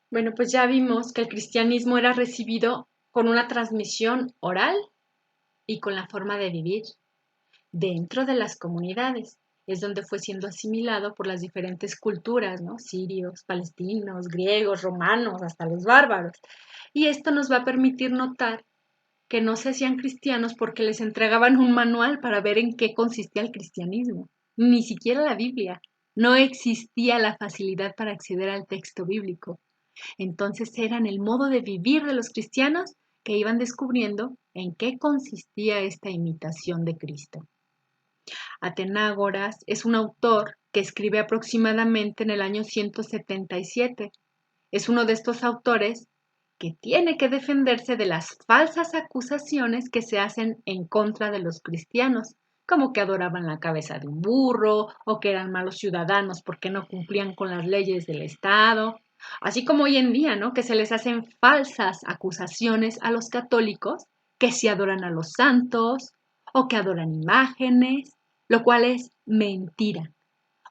Bueno, pues ya vimos que el cristianismo era recibido con una transmisión oral y con la forma de vivir dentro de las comunidades. Es donde fue siendo asimilado por las diferentes culturas, ¿no? Sirios, palestinos, griegos, romanos, hasta los bárbaros. Y esto nos va a permitir notar que no se hacían cristianos porque les entregaban un manual para ver en qué consistía el cristianismo, ni siquiera la Biblia. No existía la facilidad para acceder al texto bíblico. Entonces eran el modo de vivir de los cristianos que iban descubriendo en qué consistía esta imitación de Cristo. Atenágoras es un autor que escribe aproximadamente en el año 177. Es uno de estos autores que tiene que defenderse de las falsas acusaciones que se hacen en contra de los cristianos, como que adoraban la cabeza de un burro o que eran malos ciudadanos porque no cumplían con las leyes del Estado. Así como hoy en día, ¿no? Que se les hacen falsas acusaciones a los católicos que si adoran a los santos o que adoran imágenes, lo cual es mentira.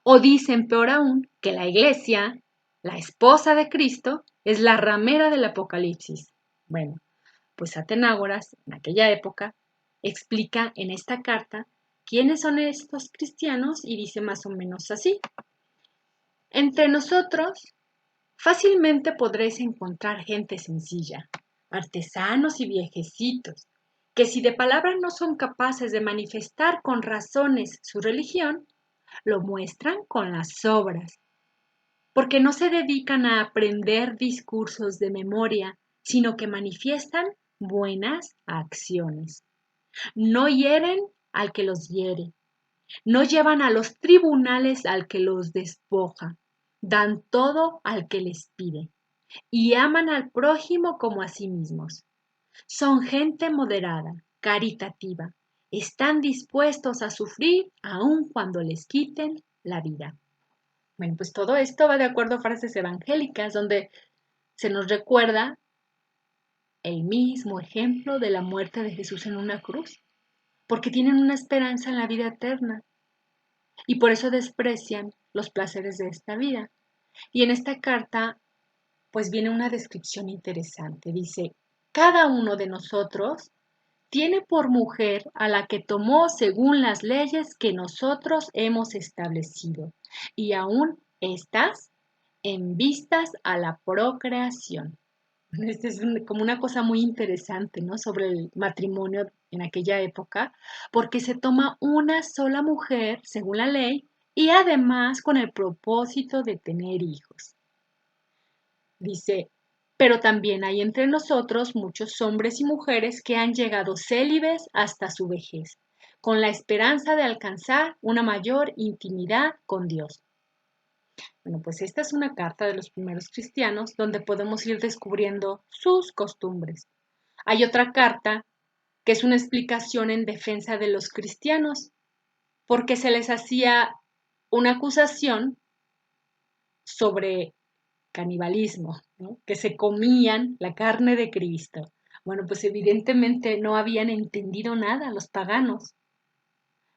O dicen peor aún que la iglesia, la esposa de Cristo, es la ramera del Apocalipsis. Bueno, pues Atenágoras, en aquella época, explica en esta carta quiénes son estos cristianos y dice más o menos así. Entre nosotros fácilmente podréis encontrar gente sencilla, artesanos y viejecitos, que si de palabra no son capaces de manifestar con razones su religión, lo muestran con las obras, porque no se dedican a aprender discursos de memoria, sino que manifiestan buenas acciones. No hieren al que los hiere, no llevan a los tribunales al que los despoja, dan todo al que les pide y aman al prójimo como a sí mismos. Son gente moderada, caritativa, están dispuestos a sufrir aun cuando les quiten la vida. Bueno, pues todo esto va de acuerdo a frases evangélicas donde se nos recuerda el mismo ejemplo de la muerte de Jesús en una cruz, porque tienen una esperanza en la vida eterna y por eso desprecian los placeres de esta vida. Y en esta carta, pues viene una descripción interesante. Dice, cada uno de nosotros tiene por mujer a la que tomó según las leyes que nosotros hemos establecido, y aún estas en vistas a la procreación. Este es como una cosa muy interesante, ¿no? Sobre el matrimonio en aquella época, porque se toma una sola mujer, según la ley, y además con el propósito de tener hijos. Dice, pero también hay entre nosotros muchos hombres y mujeres que han llegado célibes hasta su vejez, con la esperanza de alcanzar una mayor intimidad con Dios. Bueno, pues esta es una carta de los primeros cristianos donde podemos ir descubriendo sus costumbres. Hay otra carta que es una explicación en defensa de los cristianos, porque se les hacía una acusación sobre canibalismo, ¿no? Que se comían la carne de Cristo. Bueno, pues evidentemente no habían entendido nada los paganos.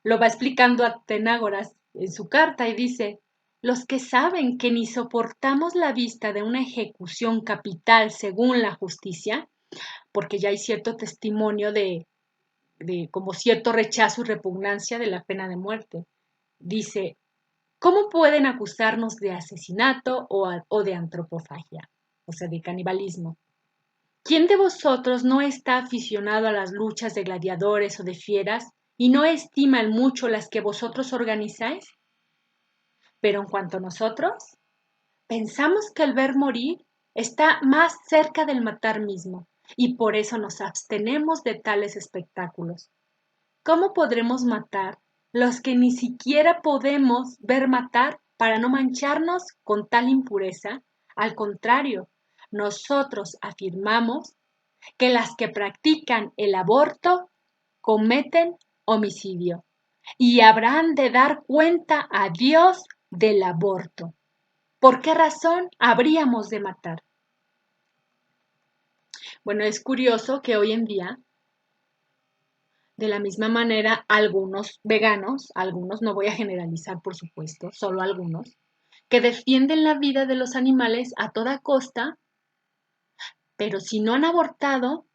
Lo va explicando Atenágoras en su carta y dice, los que saben que ni soportamos la vista de una ejecución capital según la justicia, porque ya hay cierto testimonio de como cierto rechazo y repugnancia de la pena de muerte. Dice, ¿cómo pueden acusarnos de asesinato o de antropofagia? O sea, de canibalismo. ¿Quién de vosotros no está aficionado a las luchas de gladiadores o de fieras y no estima el mucho las que vosotros organizáis? Pero en cuanto a nosotros, pensamos que el ver morir está más cerca del matar mismo y por eso nos abstenemos de tales espectáculos. ¿Cómo podremos matar los que ni siquiera podemos ver matar para no mancharnos con tal impureza? Al contrario, nosotros afirmamos que las que practican el aborto cometen homicidio y habrán de dar cuenta a Dios del aborto. ¿Por qué razón habríamos de matar? Bueno, es curioso que hoy en día, de la misma manera, algunos veganos, algunos, no voy a generalizar por supuesto, solo algunos, que defienden la vida de los animales a toda costa, pero si no han abortado,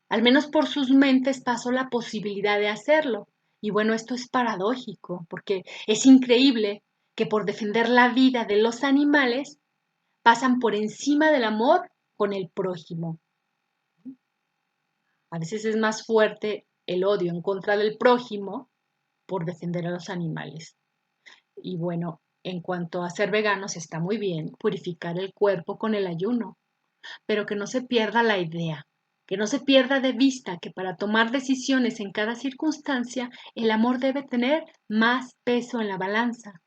al menos por sus mentes pasó la posibilidad de hacerlo. Y bueno, esto es paradójico, porque es increíble que por defender la vida de los animales pasan por encima del amor con el prójimo. A veces es más fuerte el odio en contra del prójimo por defender a los animales. Y bueno, en cuanto a ser veganos, está muy bien purificar el cuerpo con el ayuno, pero que no se pierda la idea, que no se pierda de vista que para tomar decisiones en cada circunstancia, el amor debe tener más peso en la balanza.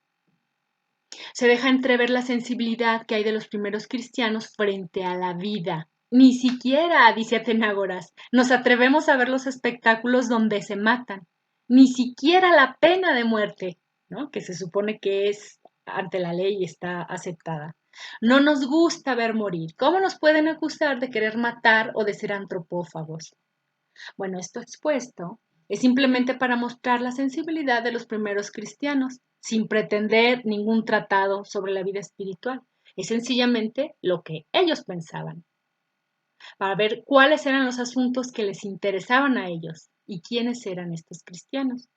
Se deja entrever la sensibilidad que hay de los primeros cristianos frente a la vida. Ni siquiera, dice Atenágoras, nos atrevemos a ver los espectáculos donde se matan, ni siquiera la pena de muerte, ¿no? Que se supone que es ante la ley y está aceptada. No nos gusta ver morir. ¿Cómo nos pueden acusar de querer matar o de ser antropófagos? Bueno, esto expuesto es simplemente para mostrar la sensibilidad de los primeros cristianos, sin pretender ningún tratado sobre la vida espiritual. Es sencillamente lo que ellos pensaban, para ver cuáles eran los asuntos que les interesaban a ellos y quiénes eran estos cristianos.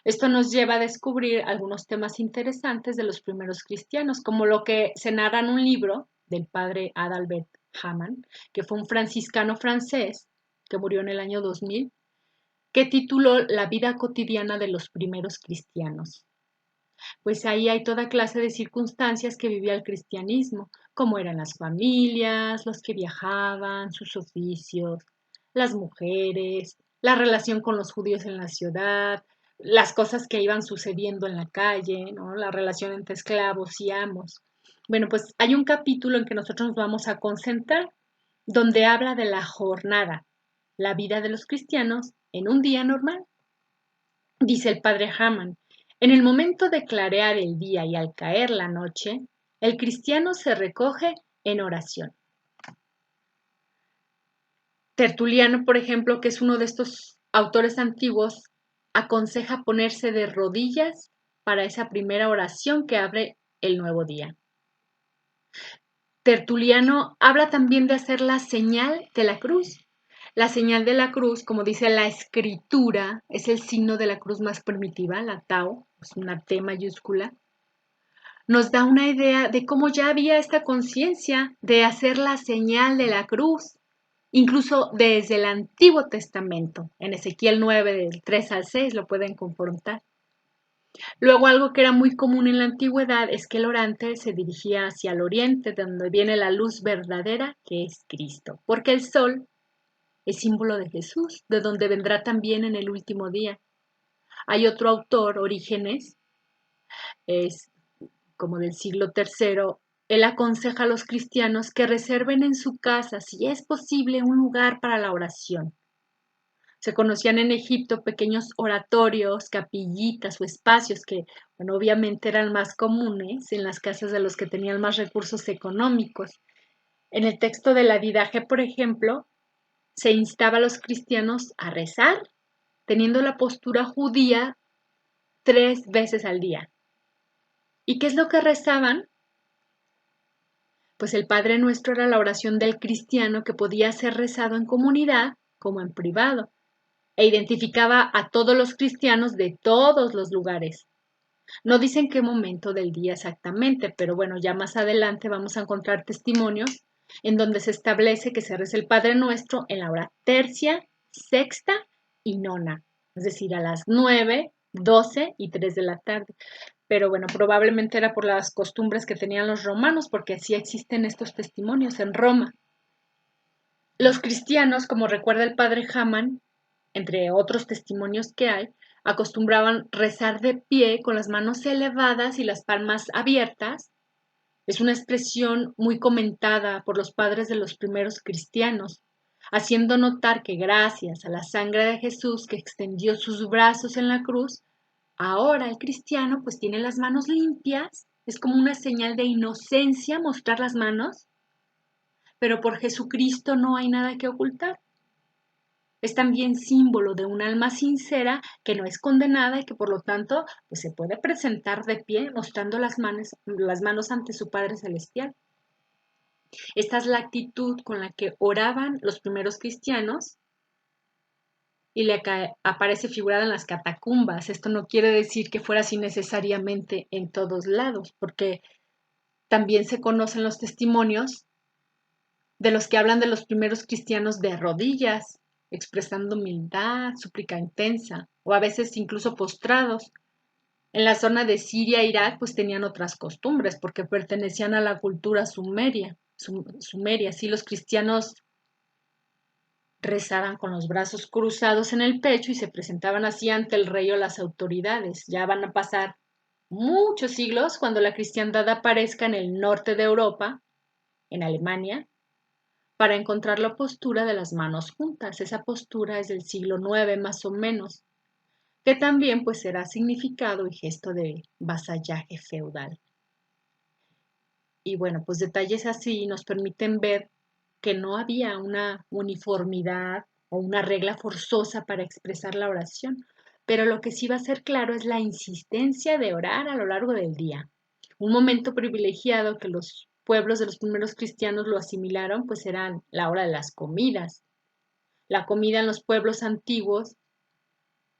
Esto nos lleva a descubrir algunos temas interesantes de los primeros cristianos, como lo que se narra en un libro del padre Adalbert Hamann, que fue un franciscano francés que murió en el año 2000, que tituló La vida cotidiana de los primeros cristianos. Pues ahí hay toda clase de circunstancias que vivía el cristianismo, como eran las familias, los que viajaban, sus oficios, las mujeres, la relación con los judíos en la ciudad, las cosas que iban sucediendo en la calle, ¿no? La relación entre esclavos y amos. Bueno, pues hay un capítulo en que nosotros nos vamos a concentrar, donde habla de la jornada, la vida de los cristianos en un día normal. Dice el padre Hamann, en el momento de clarear el día y al caer la noche, el cristiano se recoge en oración. Tertuliano, por ejemplo, que es uno de estos autores antiguos, aconseja ponerse de rodillas para esa primera oración que abre el nuevo día. Tertuliano habla también de hacer la señal de la cruz. La señal de la cruz, como dice la escritura, es el signo de la cruz más primitiva, la tau, es una T mayúscula. Nos da una idea de cómo ya había esta conciencia de hacer la señal de la cruz, incluso desde el Antiguo Testamento. En Ezequiel 9, del 3 al 6, lo pueden confrontar. Luego, algo que era muy común en la antigüedad es que el orante se dirigía hacia el oriente, de donde viene la luz verdadera, que es Cristo, porque el sol es símbolo de Jesús, de donde vendrá también en el último día. Hay otro autor, Orígenes, es como del siglo III, él aconseja a los cristianos que reserven en su casa, si es posible, un lugar para la oración. Se conocían en Egipto pequeños oratorios, capillitas o espacios que, bueno, obviamente eran más comunes en las casas de los que tenían más recursos económicos. En el texto de la Didaje, por ejemplo, se instaba a los cristianos a rezar, teniendo la postura judía 3 veces al día. ¿Y qué es lo que rezaban? Pues el Padre Nuestro era la oración del cristiano que podía ser rezado en comunidad como en privado, e identificaba a todos los cristianos de todos los lugares. No dicen qué momento del día exactamente, pero bueno, ya más adelante vamos a encontrar testimonios en donde se establece que se reza el Padre Nuestro en la hora tercia, sexta y nona, es decir, a las 9, 12 y 3 de la tarde. Pero bueno, probablemente era por las costumbres que tenían los romanos, porque así existen estos testimonios en Roma. Los cristianos, como recuerda el padre Hamann, entre otros testimonios que hay, acostumbraban rezar de pie con las manos elevadas y las palmas abiertas. Es una expresión muy comentada por los padres de los primeros cristianos, haciendo notar que gracias a la sangre de Jesús que extendió sus brazos en la cruz, ahora el cristiano pues tiene las manos limpias, es como una señal de inocencia mostrar las manos, pero por Jesucristo no hay nada que ocultar. Es también símbolo de un alma sincera que no es condenada y que por lo tanto pues, se puede presentar de pie mostrando las manos ante su Padre Celestial. Esta es la actitud con la que oraban los primeros cristianos y aparece figurada en las catacumbas. Esto no quiere decir que fuera así necesariamente en todos lados, porque también se conocen los testimonios de los que hablan de los primeros cristianos de rodillas, expresando humildad, súplica intensa, o a veces incluso postrados. En la zona de Siria e Irak, pues tenían otras costumbres, porque pertenecían a la cultura sumeria. Sí, los cristianos rezaban con los brazos cruzados en el pecho y se presentaban así ante el rey o las autoridades. Ya van a pasar muchos siglos cuando la cristiandad aparezca en el norte de Europa, en Alemania, para encontrar la postura de las manos juntas. Esa postura es del siglo IX más o menos, que también pues será significado y gesto de vasallaje feudal. Y bueno, pues detalles así nos permiten ver que no había una uniformidad o una regla forzosa para expresar la oración, pero lo que sí va a ser claro es la insistencia de orar a lo largo del día. Un momento privilegiado que los pueblos de los primeros cristianos lo asimilaron, pues eran la hora de las comidas. La comida en los pueblos antiguos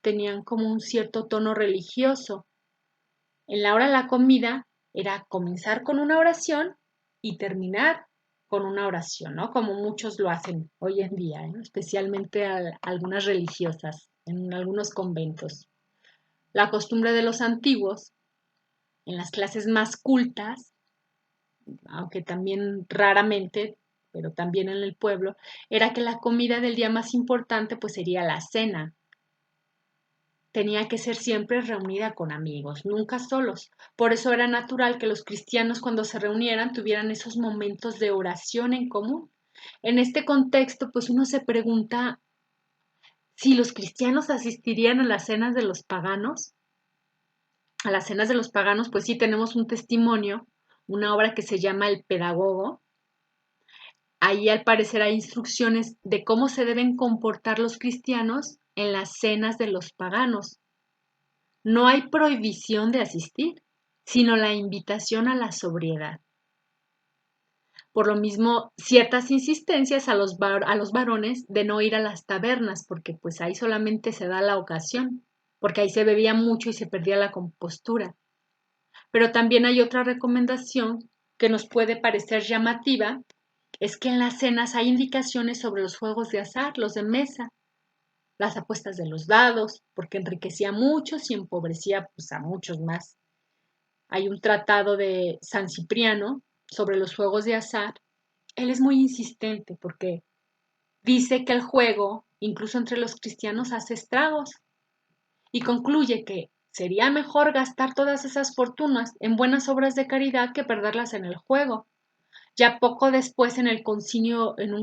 tenían como un cierto tono religioso. En la hora de la comida era comenzar con una oración y terminar con una oración, ¿no? Como muchos lo hacen hoy en día, ¿no? Especialmente algunas religiosas en algunos conventos. La costumbre de los antiguos, en las clases más cultas, aunque también raramente, pero también en el pueblo, era que la comida del día más importante pues sería la cena. Tenía que ser siempre reunida con amigos, nunca solos. Por eso era natural que los cristianos cuando se reunieran tuvieran esos momentos de oración en común. En este contexto, pues uno se pregunta si los cristianos asistirían a las cenas de los paganos. A las cenas de los paganos, pues sí tenemos un testimonio, una obra que se llama El Pedagogo. Ahí al parecer hay instrucciones de cómo se deben comportar los cristianos en las cenas de los paganos. No hay prohibición de asistir, sino la invitación a la sobriedad. Por lo mismo, ciertas insistencias a los varones de no ir a las tabernas, porque pues ahí solamente se da la ocasión, porque ahí se bebía mucho y se perdía la compostura. Pero también hay otra recomendación que nos puede parecer llamativa, es que en las cenas hay indicaciones sobre los juegos de azar, los de mesa, las apuestas de los dados, porque enriquecía a muchos y empobrecía pues, a muchos más. Hay un tratado de San Cipriano sobre los juegos de azar. Él es muy insistente porque dice que el juego, incluso entre los cristianos, hace estragos y concluye que sería mejor gastar todas esas fortunas en buenas obras de caridad que perderlas en el juego. Ya poco después en un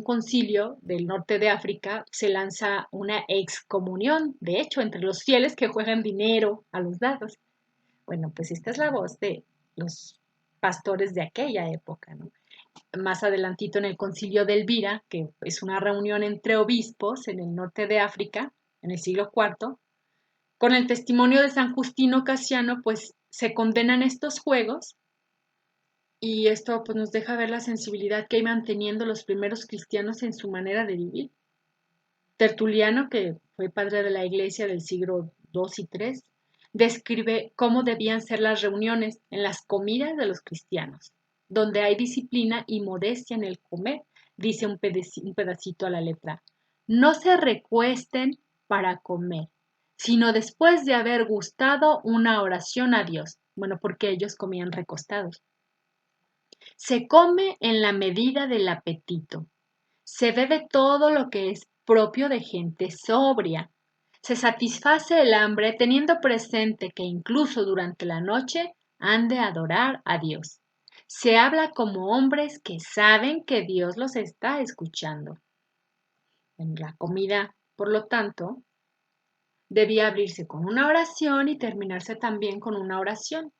concilio del norte de África se lanza una excomunión, de hecho, entre los fieles que juegan dinero a los dados. Bueno, pues esta es la voz de los pastores de aquella época, ¿no? Más adelantito en el concilio de Elvira, que es una reunión entre obispos en el norte de África, en el siglo IV, con el testimonio de San Justino Casiano, pues se condenan estos juegos y esto pues, nos deja ver la sensibilidad que iban teniendo los primeros cristianos en su manera de vivir. Tertuliano, que fue padre de la iglesia del siglo II y III, describe cómo debían ser las reuniones en las comidas de los cristianos, donde hay disciplina y modestia en el comer, dice un pedacito a la letra. No se recuesten para comer, sino después de haber gustado una oración a Dios. Bueno, porque ellos comían recostados. Se come en la medida del apetito. Se bebe todo lo que es propio de gente sobria. Se satisface el hambre teniendo presente que incluso durante la noche han de adorar a Dios. Se habla como hombres que saben que Dios los está escuchando. En la comida, por lo tanto, debía abrirse con una oración y terminarse también con una oración.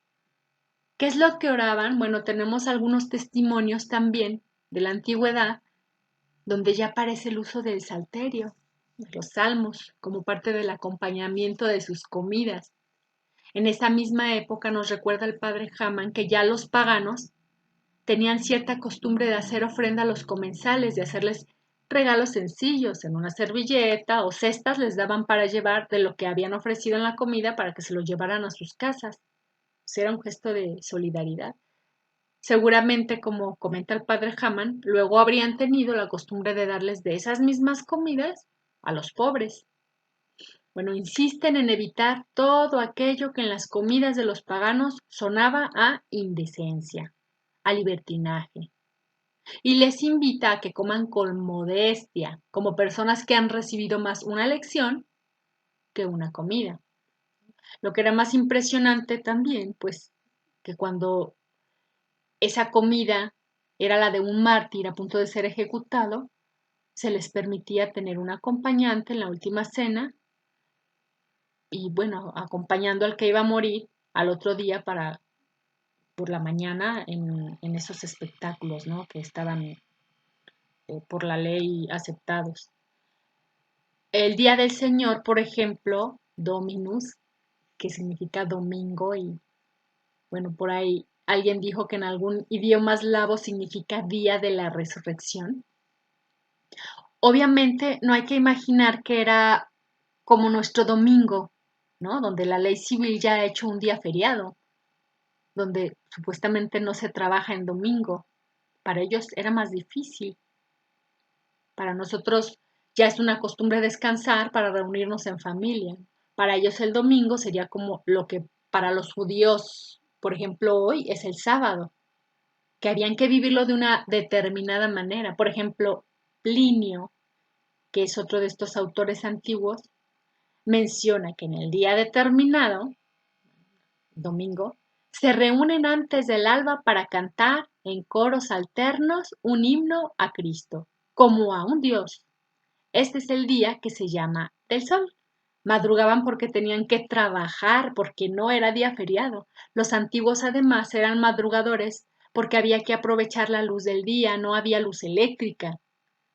¿Qué es lo que oraban? Bueno, tenemos algunos testimonios también de la antigüedad donde ya aparece el uso del salterio, los salmos, como parte del acompañamiento de sus comidas. En esa misma época nos recuerda el padre Hamann que ya los paganos tenían cierta costumbre de hacer ofrenda a los comensales, de hacerles regalos sencillos en una servilleta o cestas les daban para llevar de lo que habían ofrecido en la comida para que se lo llevaran a sus casas. Pues era un gesto de solidaridad. Seguramente, como comenta el padre Hamann, luego habrían tenido la costumbre de darles de esas mismas comidas a los pobres. Bueno, insisten en evitar todo aquello que en las comidas de los paganos sonaba a indecencia, a libertinaje, y les invita a que coman con modestia, como personas que han recibido más una lección que una comida. Lo que era más impresionante también, pues, que cuando esa comida era la de un mártir a punto de ser ejecutado, se les permitía tener un acompañante en la última cena y bueno, acompañando al que iba a morir al otro día para por la mañana en esos espectáculos, ¿no? Que estaban por la ley aceptados. El Día del Señor, por ejemplo, Dominus, que significa domingo y bueno, por ahí alguien dijo que en algún idioma eslavo significa Día de la Resurrección. Obviamente no hay que imaginar que era como nuestro domingo, ¿no? Donde la ley civil ya ha hecho un día feriado, donde supuestamente no se trabaja en domingo. Para ellos era más difícil. Para nosotros ya es una costumbre descansar para reunirnos en familia. Para ellos el domingo sería como lo que para los judíos, por ejemplo, hoy es el sábado, que habían que vivirlo de una determinada manera. Por ejemplo, Plinio, que es otro de estos autores antiguos, menciona que en el día determinado, domingo, se reúnen antes del alba para cantar en coros alternos un himno a Cristo, como a un Dios. Este es el día que se llama del sol. Madrugaban porque tenían que trabajar, porque no era día feriado. Los antiguos además eran madrugadores porque había que aprovechar la luz del día, no había luz eléctrica.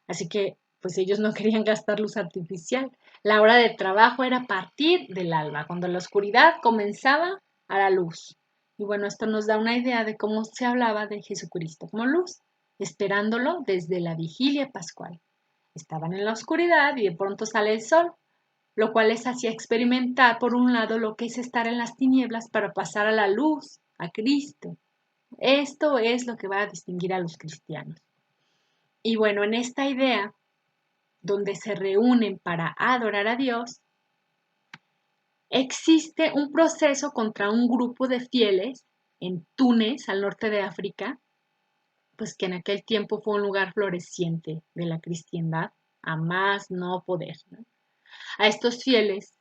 Así que, pues ellos no querían gastar luz artificial. La hora de trabajo era a partir del alba, cuando la oscuridad comenzaba a la luz. Y bueno, esto nos da una idea de cómo se hablaba de Jesucristo como luz, esperándolo desde la vigilia pascual. Estaban en la oscuridad y de pronto sale el sol, lo cual les hacía experimentar, por un lado, lo que es estar en las tinieblas para pasar a la luz, a Cristo. Esto es lo que va a distinguir a los cristianos. Y bueno, en esta idea, donde se reúnen para adorar a Dios, existe un proceso contra un grupo de fieles en Túnez, al norte de África, pues que en aquel tiempo fue un lugar floreciente de la cristiandad, a más no poder, ¿no? A estos fieles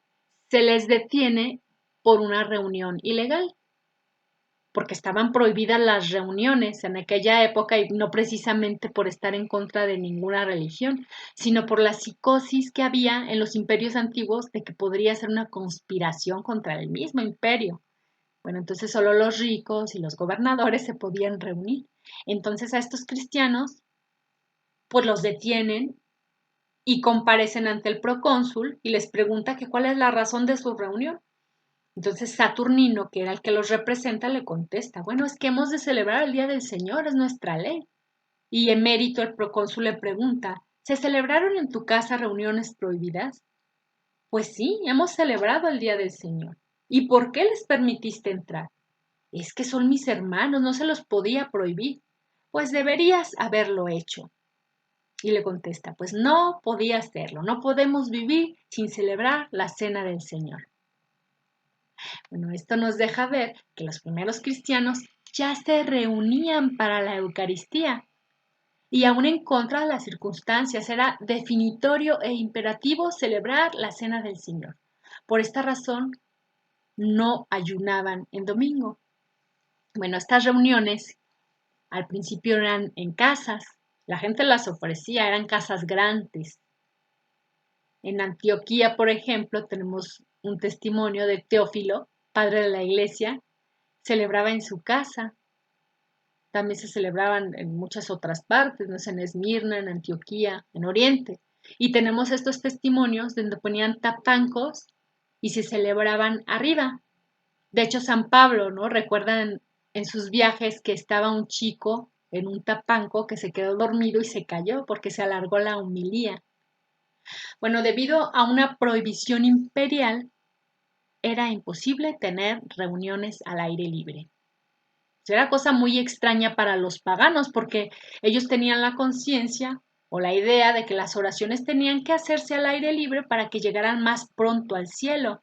se les detiene por una reunión ilegal, porque estaban prohibidas las reuniones en aquella época y no precisamente por estar en contra de ninguna religión, sino por la psicosis que había en los imperios antiguos de que podría ser una conspiración contra el mismo imperio. Bueno, entonces solo los ricos y los gobernadores se podían reunir. Entonces a estos cristianos, pues los detienen y comparecen ante el procónsul y les pregunta que cuál es la razón de su reunión. Entonces Saturnino, que era el que los representa, le contesta, bueno, es que hemos de celebrar el Día del Señor, es nuestra ley. Y emérito el procónsul le pregunta, ¿se celebraron en tu casa reuniones prohibidas? Pues sí, hemos celebrado el Día del Señor. ¿Y por qué les permitiste entrar? Es que son mis hermanos, no se los podía prohibir. Pues deberías haberlo hecho. Y le contesta, pues no podía hacerlo, no podemos vivir sin celebrar la cena del Señor. Bueno, esto nos deja ver que los primeros cristianos ya se reunían para la Eucaristía y aún en contra de las circunstancias era definitorio e imperativo celebrar la cena del Señor. Por esta razón no ayunaban en domingo. Bueno, estas reuniones al principio eran en casas, la gente las ofrecía, eran casas grandes. En Antioquía, por ejemplo, tenemos un testimonio de Teófilo, padre de la iglesia, celebraba en su casa. También se celebraban en muchas otras partes, ¿no? En Esmirna, en Antioquía, en Oriente. Y tenemos estos testimonios donde ponían tapancos y se celebraban arriba. De hecho, San Pablo, ¿no? Recuerdan en sus viajes que estaba un chico en un tapanco que se quedó dormido y se cayó porque se alargó la homilía. Bueno, debido a una prohibición imperial, era imposible tener reuniones al aire libre. Era cosa muy extraña para los paganos porque ellos tenían la conciencia o la idea de que las oraciones tenían que hacerse al aire libre para que llegaran más pronto al cielo.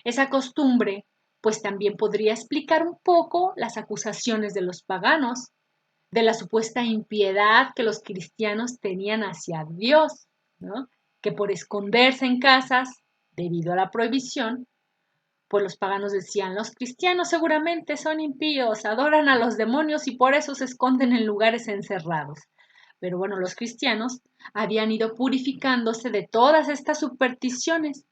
Esa costumbre, pues también podría explicar un poco las acusaciones de los paganos, de la supuesta impiedad que los cristianos tenían hacia Dios, ¿no? Que por esconderse en casas, debido a la prohibición, pues los paganos decían, los cristianos seguramente son impíos, adoran a los demonios y por eso se esconden en lugares encerrados. Pero bueno, los cristianos habían ido purificándose de todas estas supersticiones.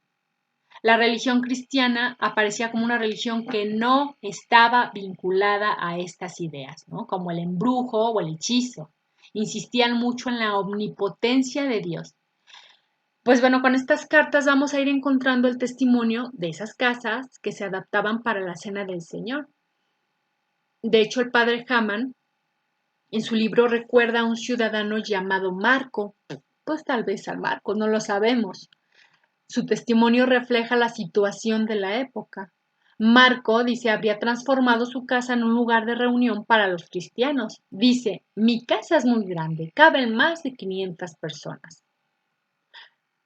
La religión cristiana aparecía como una religión que no estaba vinculada a estas ideas, ¿no? Como el embrujo o el hechizo. Insistían mucho en la omnipotencia de Dios. Pues bueno, con estas cartas vamos a ir encontrando el testimonio de esas casas que se adaptaban para la cena del Señor. De hecho, el padre Hamann en su libro recuerda a un ciudadano llamado Marco. Pues tal vez a Marco, no lo sabemos. Su testimonio refleja la situación de la época. Marco, dice, habría transformado su casa en un lugar de reunión para los cristianos. Dice, mi casa es muy grande, caben más de 500 personas.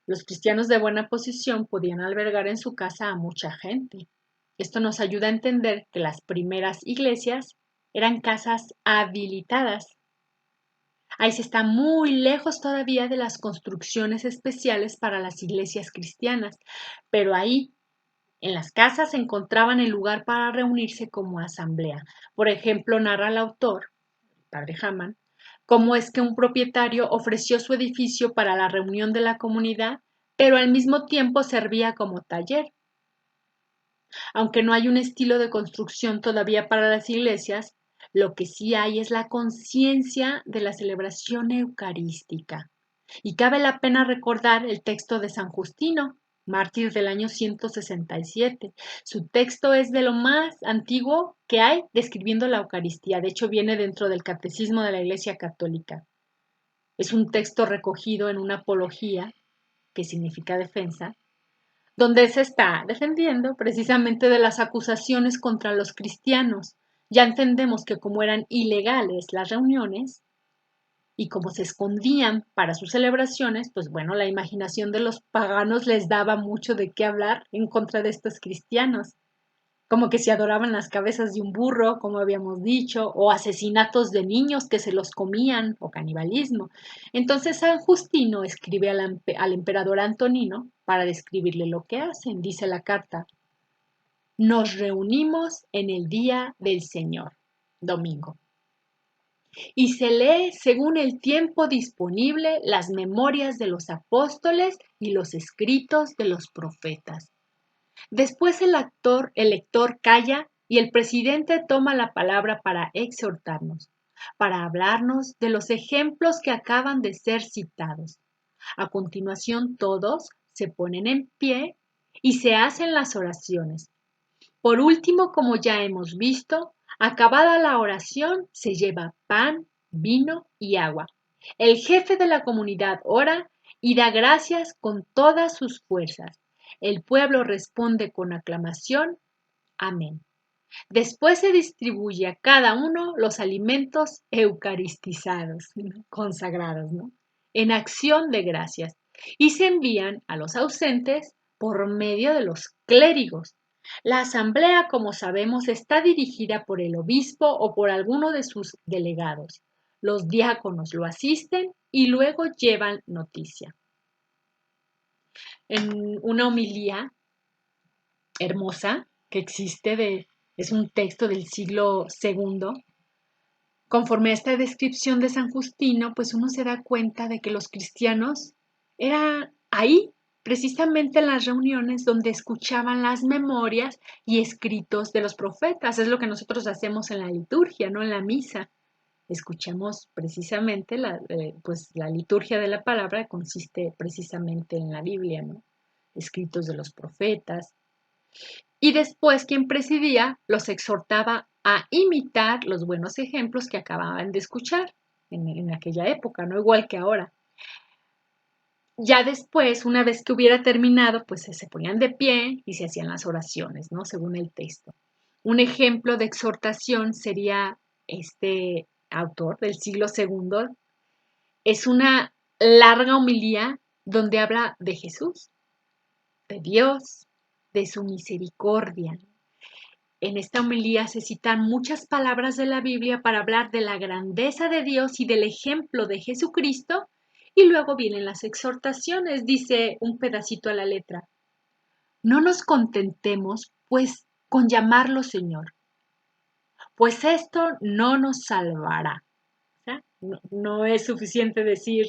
Los cristianos de buena posición podían albergar en su casa a mucha gente. Esto nos ayuda a entender que las primeras iglesias eran casas habilitadas. Ahí se está muy lejos todavía de las construcciones especiales para las iglesias cristianas, pero ahí en las casas se encontraban el lugar para reunirse como asamblea. Por ejemplo, narra el autor, el padre Hamann, cómo es que un propietario ofreció su edificio para la reunión de la comunidad, pero al mismo tiempo servía como taller. Aunque no hay un estilo de construcción todavía para las iglesias, lo que sí hay es la conciencia de la celebración eucarística. Y cabe la pena recordar el texto de San Justino, mártir del año 167. Su texto es de lo más antiguo que hay describiendo la Eucaristía. De hecho, viene dentro del Catecismo de la Iglesia Católica. Es un texto recogido en una apología, que significa defensa, donde se está defendiendo precisamente de las acusaciones contra los cristianos. Ya entendemos que como eran ilegales las reuniones y como se escondían para sus celebraciones, pues bueno, la imaginación de los paganos les daba mucho de qué hablar en contra de estos cristianos, como que se adoraban las cabezas de un burro, como habíamos dicho, o asesinatos de niños que se los comían, o canibalismo. Entonces San Justino escribe al emperador Antonino para describirle lo que hacen. Dice la carta, nos reunimos en el día del Señor, domingo, y se lee según el tiempo disponible las memorias de los apóstoles y los escritos de los profetas. Después el lector calla y el presidente toma la palabra para exhortarnos, para hablarnos de los ejemplos que acaban de ser citados. A continuación todos se ponen en pie y se hacen las oraciones. Por último, como ya hemos visto, acabada la oración se lleva pan, vino y agua. El jefe de la comunidad ora y da gracias con todas sus fuerzas. El pueblo responde con aclamación, amén. Después se distribuye a cada uno los alimentos eucaristizados, consagrados, ¿no? En acción de gracias, y se envían a los ausentes por medio de los clérigos. La asamblea, como sabemos, está dirigida por el obispo o por alguno de sus delegados. Los diáconos lo asisten y luego llevan noticia. En una homilía hermosa que es un texto del siglo segundo. Conforme a esta descripción de San Justino, pues uno se da cuenta de que los cristianos eran ahí, precisamente en las reuniones donde escuchaban las memorias y escritos de los profetas. Es lo que nosotros hacemos en la liturgia, ¿no? En la misa. Escuchamos precisamente pues la liturgia de la palabra consiste precisamente en la Biblia, ¿no? Escritos de los profetas. Y después quien presidía los exhortaba a imitar los buenos ejemplos que acababan de escuchar en aquella época, no igual que ahora. Ya después, una vez que hubiera terminado, pues se ponían de pie y se hacían las oraciones, ¿no? Según el texto. Un ejemplo de exhortación sería este autor del siglo segundo. Es una larga homilía donde habla de Jesús, de Dios, de su misericordia. En esta homilía se citan muchas palabras de la Biblia para hablar de la grandeza de Dios y del ejemplo de Jesucristo, y luego vienen las exhortaciones, dice un pedacito a la letra. No nos contentemos, pues, con llamarlo Señor, pues esto no nos salvará. O sea, no es suficiente decir,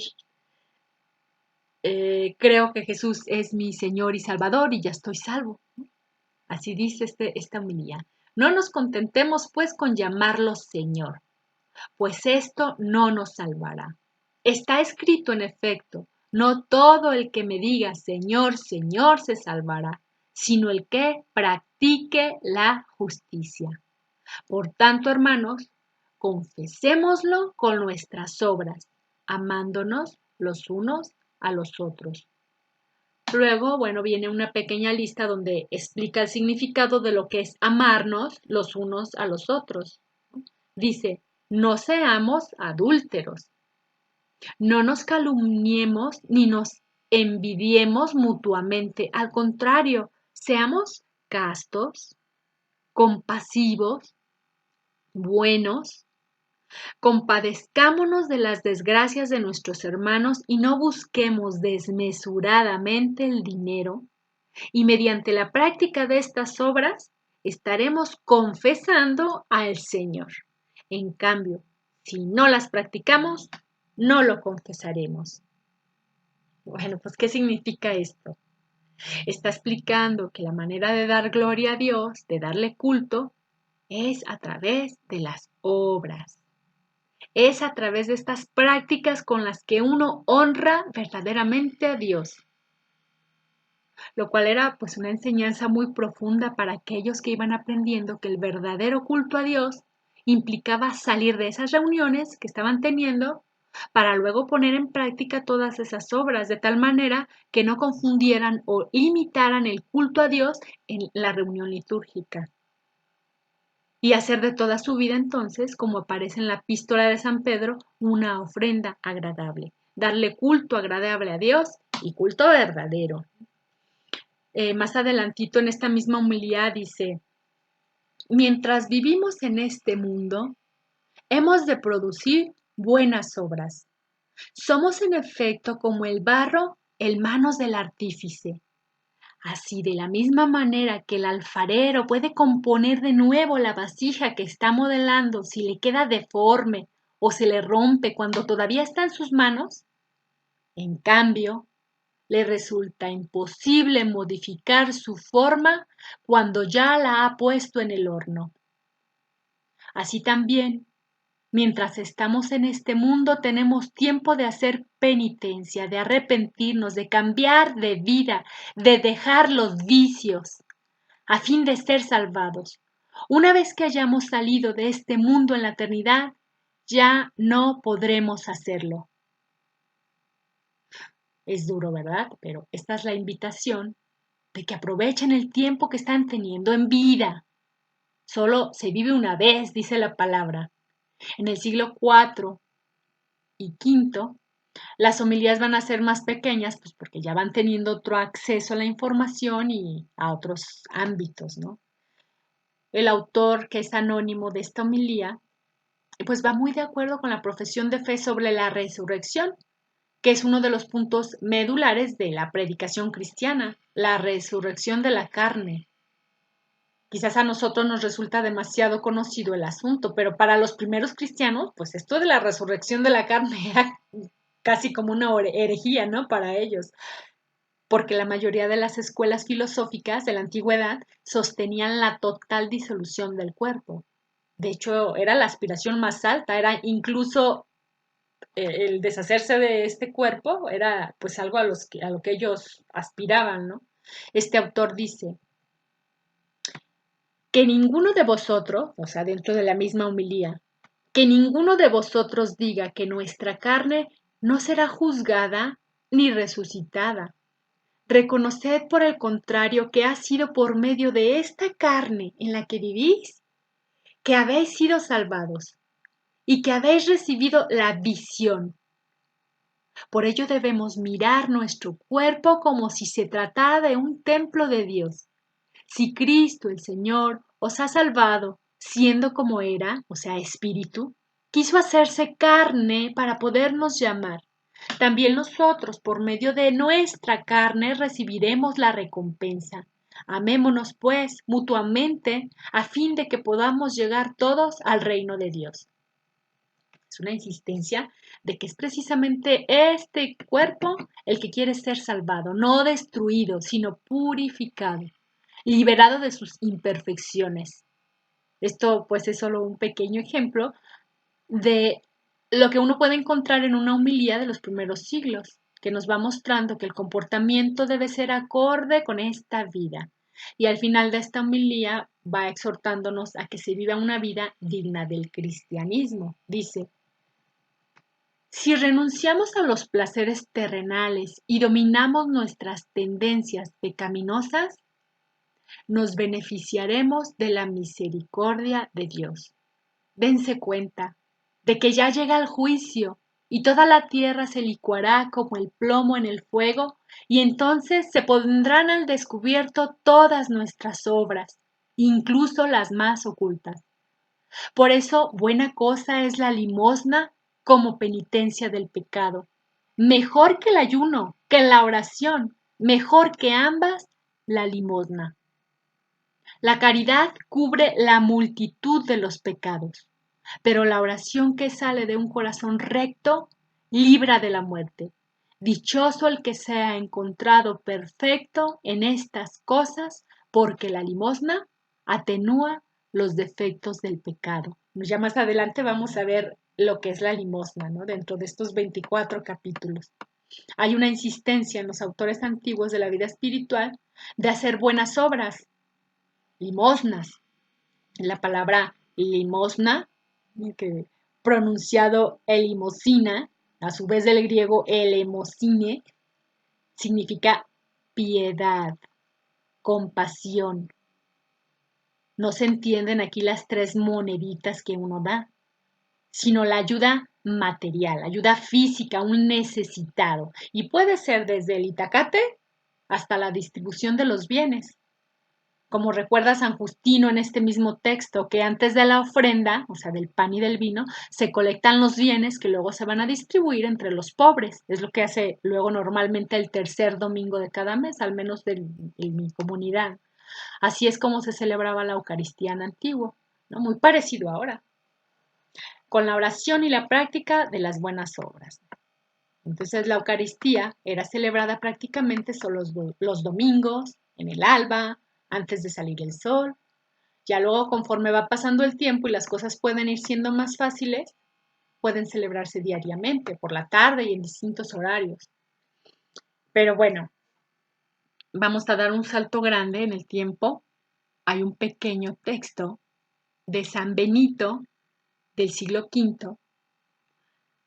creo que Jesús es mi Señor y Salvador y ya estoy salvo. Así dice esta homilía. No nos contentemos pues con llamarlo Señor, pues esto no nos salvará. Está escrito en efecto, no todo el que me diga Señor, Señor se salvará, sino el que practique la justicia. Por tanto, hermanos, confesémoslo con nuestras obras, amándonos los unos a los otros. Luego, bueno, viene una pequeña lista donde explica el significado de lo que es amarnos los unos a los otros. Dice, no seamos adúlteros, no nos calumniemos ni nos envidiemos mutuamente. Al contrario, seamos castos, compasivos, buenos, compadezcámonos de las desgracias de nuestros hermanos y no busquemos desmesuradamente el dinero, y mediante la práctica de estas obras estaremos confesando al Señor. En cambio, si no las practicamos, no lo confesaremos. Bueno, pues, ¿qué significa esto? Está explicando que la manera de dar gloria a Dios, de darle culto, es a través de las obras. Es a través de estas prácticas con las que uno honra verdaderamente a Dios, lo cual era pues una enseñanza muy profunda para aquellos que iban aprendiendo que el verdadero culto a Dios implicaba salir de esas reuniones que estaban teniendo para luego poner en práctica todas esas obras, de tal manera que no confundieran o imitaran el culto a Dios en la reunión litúrgica. Y hacer de toda su vida entonces, como aparece en la epístola de San Pedro, una ofrenda agradable. Darle culto agradable a Dios y culto verdadero. Más adelantito en esta misma homilía dice, mientras vivimos en este mundo, hemos de producir buenas obras. Somos en efecto como el barro en manos del artífice. Así, de la misma manera que el alfarero puede componer de nuevo la vasija que está modelando si le queda deforme o se le rompe cuando todavía está en sus manos, en cambio, le resulta imposible modificar su forma cuando ya la ha puesto en el horno. Así también, mientras estamos en este mundo tenemos tiempo de hacer penitencia, de arrepentirnos, de cambiar de vida, de dejar los vicios, a fin de ser salvados. Una vez que hayamos salido de este mundo en la eternidad, ya no podremos hacerlo. Es duro, ¿verdad? Pero esta es la invitación de que aprovechen el tiempo que están teniendo en vida. Solo se vive una vez, dice la palabra. En el siglo IV y V, las homilías van a ser más pequeñas, pues porque ya van teniendo otro acceso a la información y a otros ámbitos, ¿no? El autor, que es anónimo de esta homilía, pues va muy de acuerdo con la profesión de fe sobre la resurrección, que es uno de los puntos medulares de la predicación cristiana, la resurrección de la carne. Quizás a nosotros nos resulta demasiado conocido el asunto, pero para los primeros cristianos, pues esto de la resurrección de la carne era casi como una herejía, ¿no? Para ellos, porque la mayoría de las escuelas filosóficas de la antigüedad sostenían la total disolución del cuerpo. De hecho, era la aspiración más alta, era incluso el deshacerse de este cuerpo, era pues algo a lo que ellos aspiraban, ¿no? Este autor dice, Que ninguno de vosotros, o sea, dentro de la misma homilía, que ninguno de vosotros diga que nuestra carne no será juzgada ni resucitada. Reconoced por el contrario que ha sido por medio de esta carne en la que vivís que habéis sido salvados y que habéis recibido la visión. Por ello debemos mirar nuestro cuerpo como si se tratara de un templo de Dios. Si Cristo el Señor os ha salvado siendo como era, o sea, espíritu, quiso hacerse carne para podernos llamar. También nosotros, por medio de nuestra carne, recibiremos la recompensa. Amémonos, pues, mutuamente, a fin de que podamos llegar todos al reino de Dios. Es una insistencia de que es precisamente este cuerpo el que quiere ser salvado, no destruido, sino purificado, liberado de sus imperfecciones. Esto pues es solo un pequeño ejemplo de lo que uno puede encontrar en una homilía de los primeros siglos, que nos va mostrando que el comportamiento debe ser acorde con esta vida. Y al final de esta homilía va exhortándonos a que se viva una vida digna del cristianismo. Dice, si renunciamos a los placeres terrenales y dominamos nuestras tendencias pecaminosas, nos beneficiaremos de la misericordia de Dios. Dense cuenta de que ya llega el juicio y toda la tierra se licuará como el plomo en el fuego, y entonces se pondrán al descubierto todas nuestras obras, incluso las más ocultas. Por eso, buena cosa es la limosna como penitencia del pecado. Mejor que el ayuno, que la oración, mejor que ambas, la limosna. La caridad cubre la multitud de los pecados, pero la oración que sale de un corazón recto libra de la muerte. Dichoso el que sea encontrado perfecto en estas cosas, porque la limosna atenúa los defectos del pecado. Ya más adelante vamos a ver lo que es la limosna, ¿no? Dentro de estos 24 capítulos. Hay una insistencia en los autores antiguos de la vida espiritual de hacer buenas obras, limosnas. La palabra limosna, que pronunciado elimosina, a su vez del griego elemosine, significa piedad, compasión. No se entienden aquí las tres moneditas que uno da, sino la ayuda material, ayuda física, un necesitado. Y puede ser desde el itacate hasta la distribución de los bienes. Como recuerda San Justino en este mismo texto, que antes de la ofrenda, o sea, del pan y del vino, se colectan los bienes que luego se van a distribuir entre los pobres. Es lo que hace luego normalmente el tercer domingo de cada mes, al menos en mi comunidad. Así es como se celebraba la Eucaristía en antiguo, ¿no? Muy parecido ahora, con la oración y la práctica de las buenas obras. Entonces la Eucaristía era celebrada prácticamente solo los domingos, en el alba, antes de salir el sol. Ya luego, conforme va pasando el tiempo y las cosas pueden ir siendo más fáciles, pueden celebrarse diariamente, por la tarde y en distintos horarios. Pero bueno, vamos a dar un salto grande en el tiempo. Hay un pequeño texto de San Benito del siglo V,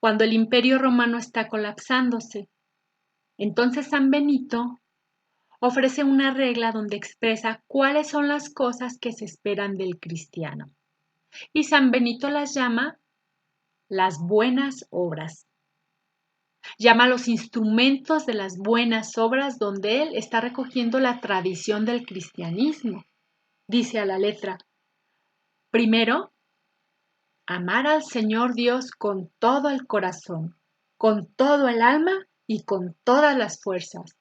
cuando el Imperio Romano está colapsándose. Entonces San Benito ofrece una regla donde expresa cuáles son las cosas que se esperan del cristiano. Y San Benito las llama las buenas obras. Llama a los instrumentos de las buenas obras donde él está recogiendo la tradición del cristianismo. Dice a la letra, primero, amar al Señor Dios con todo el corazón, con todo el alma y con todas las fuerzas.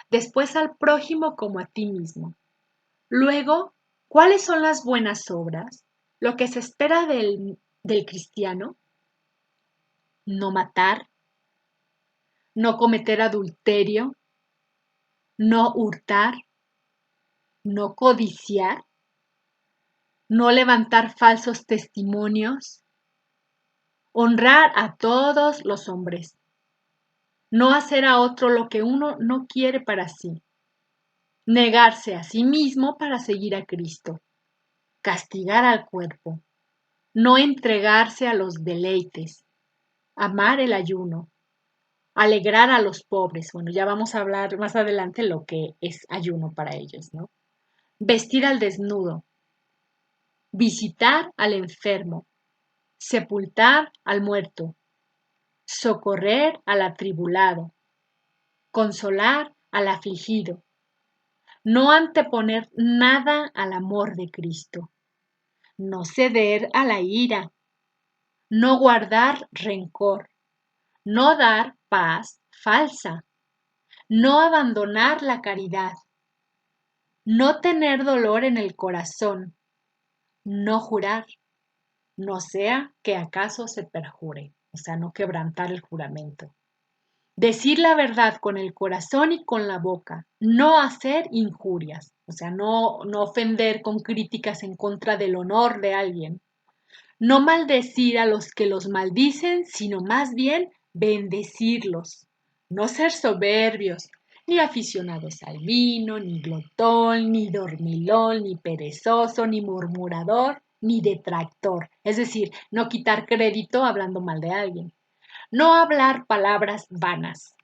Después al prójimo como a ti mismo. Luego, ¿cuáles son las buenas obras? Lo que se espera del cristiano. No matar, no cometer adulterio, no hurtar, no codiciar, no levantar falsos testimonios, honrar a todos los hombres, no hacer a otro lo que uno no quiere para sí, negarse a sí mismo para seguir a Cristo. castigar al cuerpo, no entregarse a los deleites, amar el ayuno, alegrar a los pobres. Bueno, ya vamos a hablar más adelante lo que es ayuno para ellos, ¿no? Vestir al desnudo, visitar al enfermo, sepultar al muerto, socorrer al atribulado, consolar al afligido, no anteponer nada al amor de Cristo, no ceder a la ira, no guardar rencor, no dar paz falsa, no abandonar la caridad, no tener dolor en el corazón, no jurar, no sea que acaso se perjure, o sea, no quebrantar el juramento. Decir la verdad con el corazón y con la boca, no hacer injurias, o sea, no ofender con críticas en contra del honor de alguien, no maldecir a los que los maldicen, sino más bien bendecirlos, no ser soberbios, ni aficionados al vino, ni glotón, ni dormilón, ni perezoso, ni murmurador, ni detractor, es decir, no quitar crédito hablando mal de alguien. No hablar palabras vanas.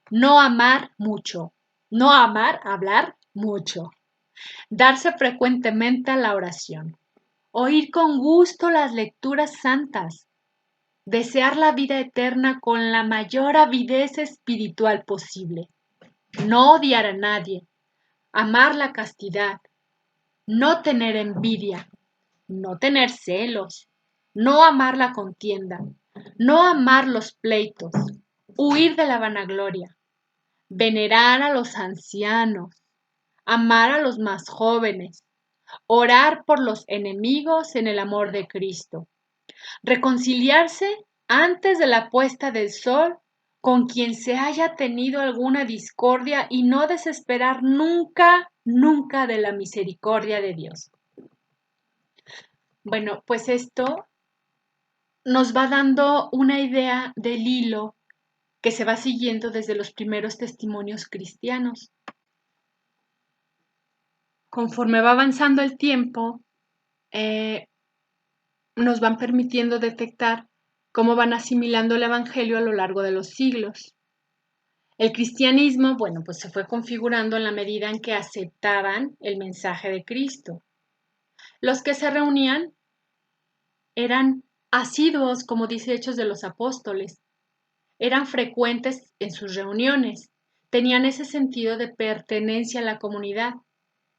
No amar mucho. No amar, hablar mucho. Darse frecuentemente a la oración. Oír con gusto las lecturas santas. Desear la vida eterna con la mayor avidez espiritual posible. No odiar a nadie. Amar la castidad. No tener envidia. No tener celos. No amar la contienda. No amar los pleitos. Huir de la vanagloria, venerar a los ancianos, amar a los más jóvenes, orar por los enemigos en el amor de Cristo, reconciliarse antes de la puesta del sol con quien se haya tenido alguna discordia y no desesperar nunca, nunca de la misericordia de Dios. Bueno, pues esto nos va dando una idea del hilo que se va siguiendo desde los primeros testimonios cristianos. Conforme va avanzando el tiempo, nos van permitiendo detectar cómo van asimilando el Evangelio a lo largo de los siglos. El cristianismo, bueno, pues se fue configurando en la medida en que aceptaban el mensaje de Cristo. Los que se reunían eran asiduos, como dice Hechos de los Apóstoles, eran frecuentes en sus reuniones, tenían ese sentido de pertenencia a la comunidad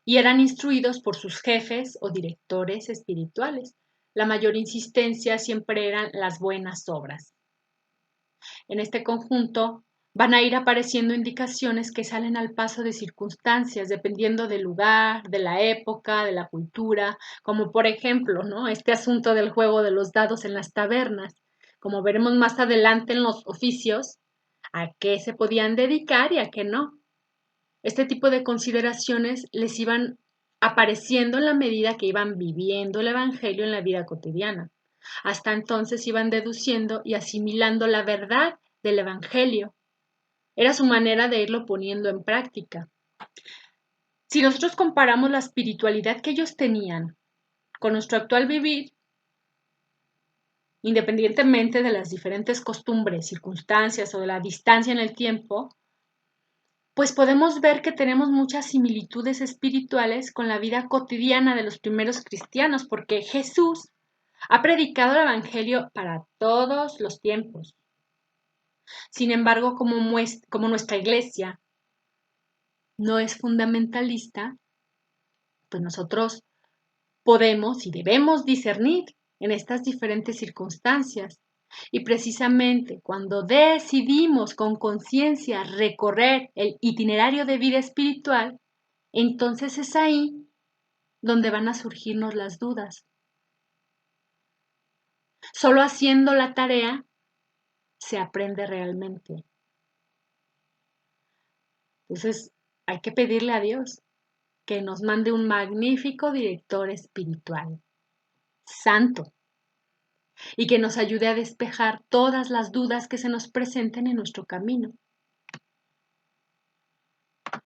y eran instruidos por sus jefes o directores espirituales. La mayor insistencia siempre eran las buenas obras. En este conjunto van a ir apareciendo indicaciones que salen al paso de circunstancias, dependiendo del lugar, de la época, de la cultura, como por ejemplo, ¿no? Este asunto del juego de los dados en las tabernas. Como veremos más adelante en los oficios, a qué se podían dedicar y a qué no. Este tipo de consideraciones les iban apareciendo en la medida que iban viviendo el Evangelio en la vida cotidiana. Hasta entonces iban deduciendo y asimilando la verdad del Evangelio. Era su manera de irlo poniendo en práctica. Si nosotros comparamos la espiritualidad que ellos tenían con nuestro actual vivir, independientemente de las diferentes costumbres, circunstancias o de la distancia en el tiempo, pues podemos ver que tenemos muchas similitudes espirituales con la vida cotidiana de los primeros cristianos, porque Jesús ha predicado el Evangelio para todos los tiempos. Sin embargo, como nuestra iglesia no es fundamentalista, pues nosotros podemos y debemos discernir en estas diferentes circunstancias. Y precisamente cuando decidimos con conciencia recorrer el itinerario de vida espiritual, entonces es ahí donde van a surgirnos las dudas. Solo haciendo la tarea se aprende realmente. Entonces hay que pedirle a Dios que nos mande un magnífico director espiritual, santo, y que nos ayude a despejar todas las dudas que se nos presenten en nuestro camino.